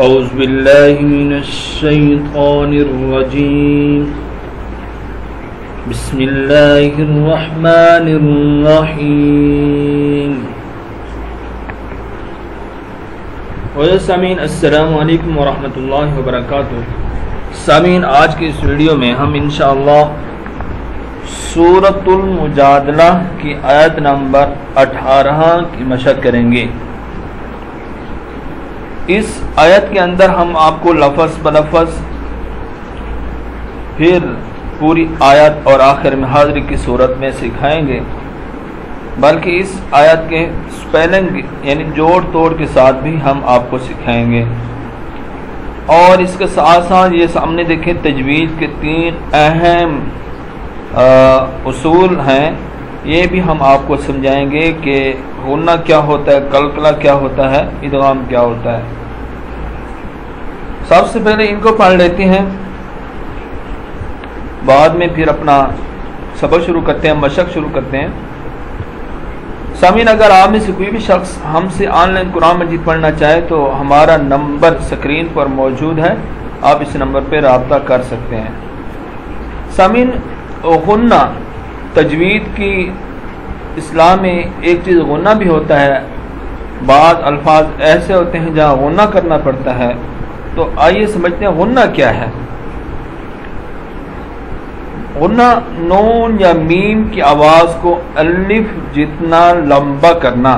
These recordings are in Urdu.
أعوذ بالله من الشيطان الرجيم بسم الله الرحمن الرحيم سامعین السلام علیکم ورحمۃ اللہ وبرکاتہ۔ سامعین آج کے اس ویڈیو میں ہم انشاءاللہ سورۃ المجادلہ کی آیت نمبر 18 کی مشق کریں گے۔ اس آیت کے اندر ہم آپ کو لفظ بلفظ پھر پوری آیت اور آخر میں حاضری کی صورت میں سکھائیں گے، بلکہ اس آیت کے سپیلنگ یعنی جوڑ توڑ کے ساتھ بھی ہم آپ کو سکھائیں گے، اور اس کے ساتھ ساتھ یہ سامنے دیکھیں تجوید کے 3 اہم اصول ہیں، یہ بھی ہم آپ کو سمجھائیں گے کہ غنہ کیا ہوتا ہے، قلقلہ کیا ہوتا ہے، ادغام کیا ہوتا ہے۔ سب سے پہلے ان کو پڑھ لیتے ہیں، بعد میں پھر اپنا سبق شروع کرتے ہیں، مشق شروع کرتے ہیں۔ سامعین اگر آپ میں سے کوئی بھی شخص ہم سے آن لائن قرآن مجید پڑھنا چاہے تو ہمارا نمبر سکرین پر موجود ہے، آپ اس نمبر پہ رابطہ کر سکتے ہیں۔ سامعین غنہ تجوید کی اسلام میں ایک چیز غنہ بھی ہوتا ہے، بعض الفاظ ایسے ہوتے ہیں جہاں غنہ کرنا پڑتا ہے، تو آئیے سمجھتے ہیں غنہ کیا ہے۔ غنہ نون یا میم کی آواز کو الف جتنا لمبا کرنا،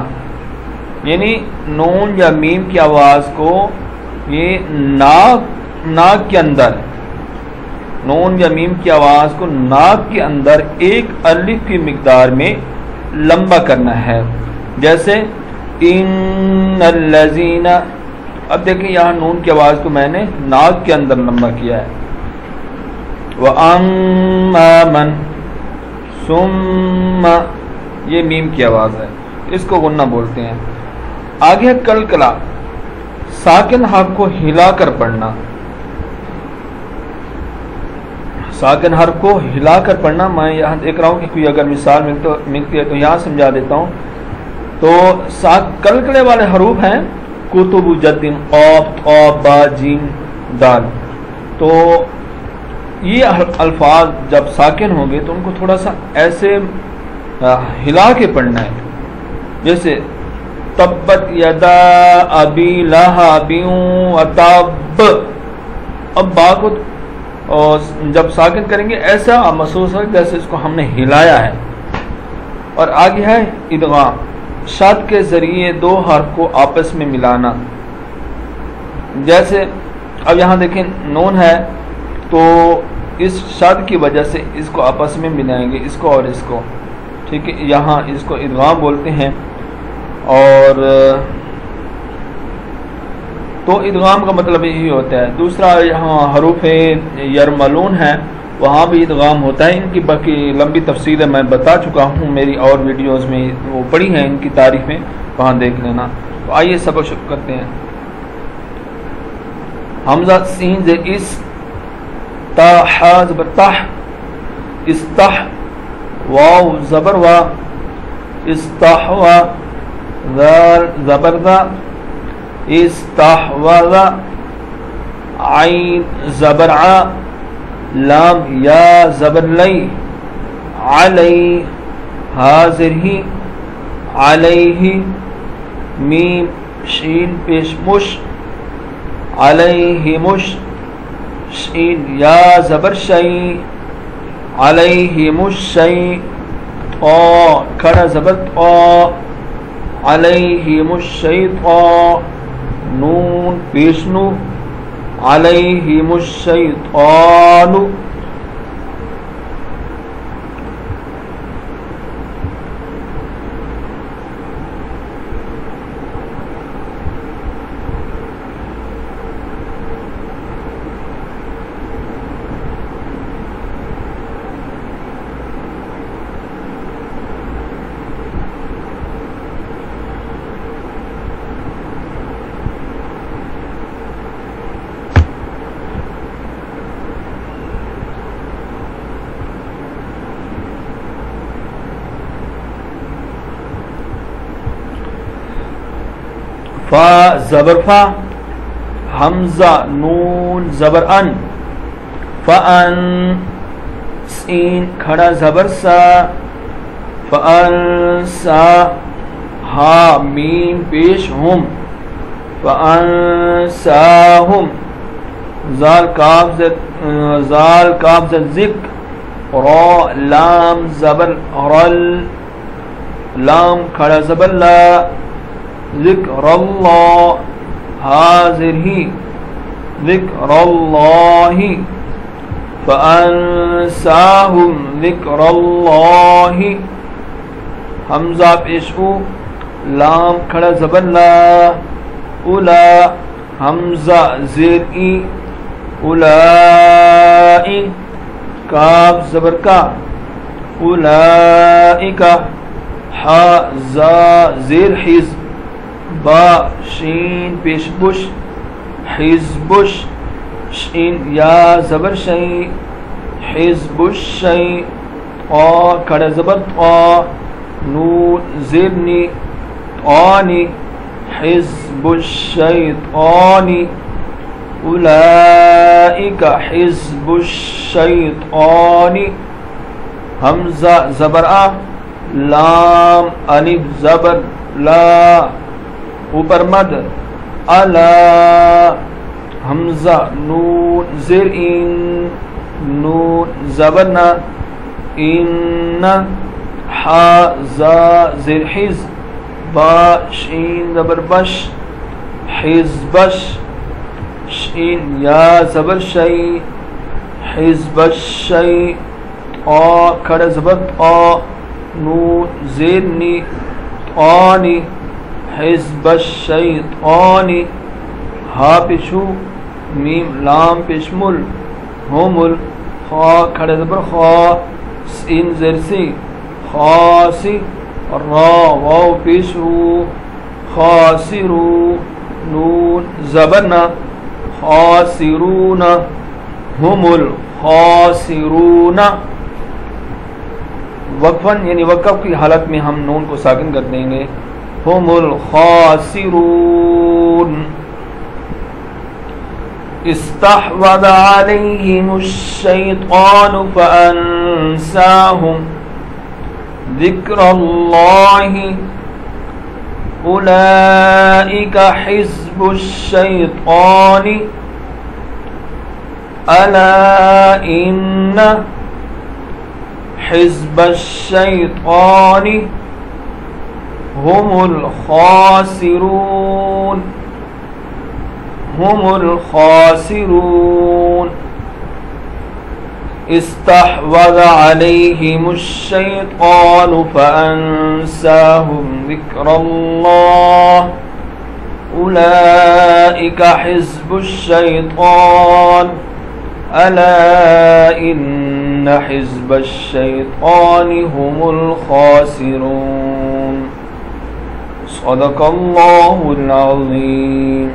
یعنی نون یا میم کی آواز کو یہ ناک کے اندر، نون یا میم کی آواز کو ناک کے اندر ایک الف کی مقدار میں لمبا کرنا ہے، جیسے ان الذین۔ اب دیکھیں یہاں نون کی آواز کو میں نے ناک کے اندر لمبا کیا ہے۔ وَأَمَّا مَن ثُمَّ، یہ میم کی آواز ہے، اس کو غنہ بولتے ہیں۔ آگے قلقلہ، ساکن حرف کو ہلا کر پڑھنا، ساکن حرف کو ہلا کر پڑھنا۔ میں یہاں دیکھ رہا ہوں کہ کوئی اگر مثال ملتی ہے تو یہاں سمجھا دیتا ہوں۔ تو قلقلے والے حروف ہیں کتب، جتم، قاف، طا، با، جیم، دال۔ تو یہ الفاظ جب ساکن ہوں گے تو ان کو تھوڑا سا ایسے ہلا کے پڑھنا ہے، جیسے تبت یدا ابی لہب وتب۔ اب با کو جب ساکن کریں گے ایسا محسوس ہے جیسے اس کو ہم نے ہلایا ہے۔ اور آگے ہے ادغام، شد کے ذریعے 2 حرف کو آپس میں ملانا، جیسے اب یہاں دیکھیں نون ہے تو اس شد کی وجہ سے اس کو آپس میں ملائیں گے، اس کو اور اس کو، ٹھیک ہے، یہاں اس کو ادغام بولتے ہیں۔ اور تو ادغام کا مطلب یہی ہوتا ہے۔ دوسرا یہاں حروف یرملون ہے، وہاں بھی ادغام ہوتا ہے، ان کی باقی لمبی تفصیلیں میں بتا چکا ہوں میری اور ویڈیوز میں، وہ پڑھی ہیں ان کی تعریفیں، وہاں دیکھ لینا۔ تو آئیے سبق شروع کرتے ہیں۔ حمزہ سین زیر اس، تا حا زبر تح، استح، واو زبر وا، استحوا، ذال زبر ذا، استحوذ، عین زبر ع، لام یا زبر لی، علی حاضر ہی، علیہ، میم شین پیش مش، علیہ مش، شین یا زبر شی، علیہ مش شی، طا کھڑا زبر طا، علیہ مش شیطا، نون پیش نو، علیہ مش شیطان۔ فا زبر فا، حمزہ نون زبر ان، فأن سین کھڑا زبر سا، فأنسا ہا میم پیش ہم، فأنساہم زال کاف زد ذک، را لام زبر رل، لام کھڑا زبر لا، ذکر اللہ حاضر ہی، ذکر اللہ، فأنساہم ذکر اللہ حمزہ پیشو، لام کھڑا زبر لا، اولا حمزہ زیر ای، اولائی کاف زبر کا، اولائکا حا زا زیر حز، با شین پیش بش، حزبش شین یا زبر شئی، حزب الشئی، قا کھڑا زبر قا، نون زرنی قانی، حزب الشیطانی، اولئک حزب الشیطانی حمزہ زبر آ، لام الف زبر لا اوپر مد، الا حمزہ نون زر ان، نون زبر نا، ان حا زا زر حز، با شین زبر بش، حزبش شین یا زبر شئی، حزب الشئی، آ کھڑا زبر آ، نون زیرنی آنی، حزب الشیطانی ہا پیشو، میم لام پیشمل، ہومل خا کھڑا زبر خا، سین زرسی خاسی، را واو پیشو، خاسرو نون زبرنا، خاسرون هم الخاسرون، وقفاً یعنی وقف کی حالت میں ہم نون کو ساکن کر دیں گے، هم الخاسرون، استحوذ عليهم الشيطان فأنساهم ذكر الله أولئك حزب الشيطان ألا إن حزب الشيطان هم الخاسرون، هم الخاسرون، استحوذ عليهم الشيطان فأنساهم ذكر الله أولئك حزب الشيطان ألا إن حزب الشيطان هم الخاسرون. صدق الله العظيم.